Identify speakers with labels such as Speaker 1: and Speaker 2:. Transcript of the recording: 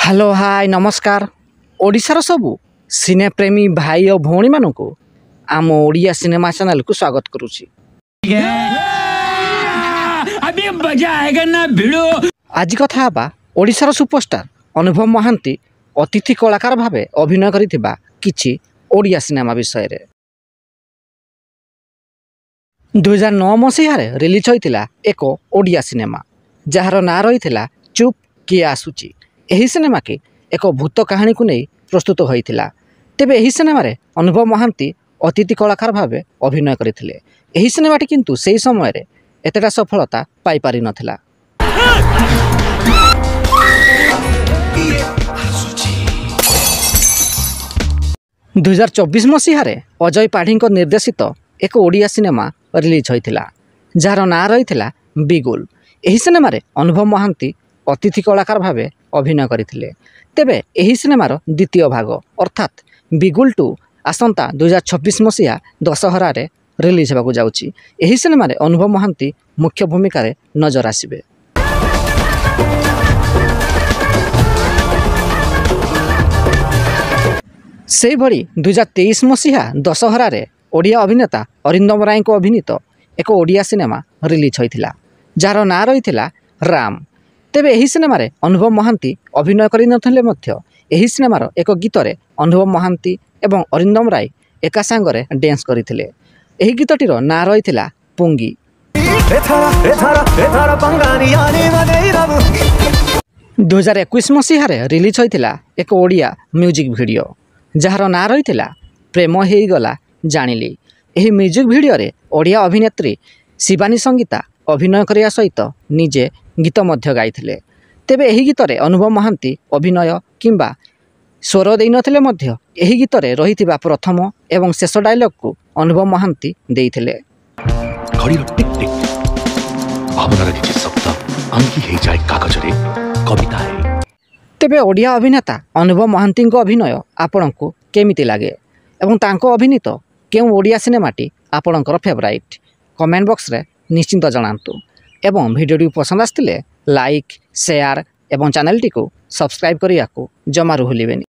Speaker 1: Hello hi नमस्कार ओडिशार सबू सिनेप्रेमी भाई और भौणी मानू आम ओडिया सिनेमा चैनल को स्वागत करुच्ची।
Speaker 2: अभी मजा आएगा ना भिड़ो।
Speaker 1: आज कथा बा ओडिशार सुपरस्टार अनुभव महांती अतिथि कलाकार भावे अभिनय करिथिबा किछि ओडिया सिनेमा विषय रे। 2009 मसीह रिलीज होइतिला एक ओडिया सिनेमा जार ना रही चुप किए आसुची। एही सिनेमा के एक भूत कहानी को नहीं प्रस्तुत होइतिला। तेबे एही सिनेमा रे अनुभव महांती अतिथि कलाकार भावे अभिनय करथिले। एही सिनेमाटी किंतु सेही समय रे एतेटा सफलता पाई पारि नथिला। 2024 मसीह अजय पाढ़ी निर्देशित एक ओडिया सिनेमा रिलीज होइतिला जार ना रही बिगुल। एही सिनेमा रे अनुभव महांती अतिथि कलाकार भावे अभिनय करथिले। तेबे एही सिनेमार द्वितीय भाग अर्थात बिगुल 2 आसंता 2026 मसीहा दशहरा रे रिलीज होगा जाउची। एही सिनेमा रे अनुभव महांती मुख्य भूमिका रे नजर आसिबे। से भली 2023 मसीहा दशहरा रे ओडिया अभिनेता अरिंदम राय को अभिनीत एक ओडिया सिनेमा रिलीज होइतिला जार ना रही राम। तेबे एही सिनेमा रे अनुभव महांती अभिनय करि नथिले मध्य एही सिनेमार एक गीत रे अनुभव महांती एवं अरिंदम राय एका सांगरे डांस करथिले। एही गीतटीर ना रही पुंगी। 2021 मसीह रिलीज होइतिला एक ओडिया म्यूजिक वीडियो जार ना रही प्रेम हेई गला जानिली। एही म्यूजिक वीडियो रे ओडिया अभिनेत्री शिवानी संगीता अभिनय करिया सहित निजे गीत मध्य गाइथिले। तेबे एही गीत रे अनुभव महांती अभिनय किंबा स्वर देई नथिले मध्य एही गीत रे रहिथिबा प्रथम एवं शेष डायलॉग को अनुभव महांती देइथिले।
Speaker 3: घड़ीर टिक टिक भावनार किछि शब्द अंकी हे जाय कागज रे कविता है।
Speaker 1: तेबे ओडिया अभिनेता अनुभव महांती अभिनय आपनकु केमिति लागे एवं तांको अभिनीत केउ ओडिया सिनेमाटी आपनकर फेवराइट कमेंट बॉक्स रे निश्चिंत जणांतु एवं वीडियो पसंद आस्तिले लाइक शेयर एवं चैनल टी को सब्सक्राइब करिया को जमारू भूलिबेनी।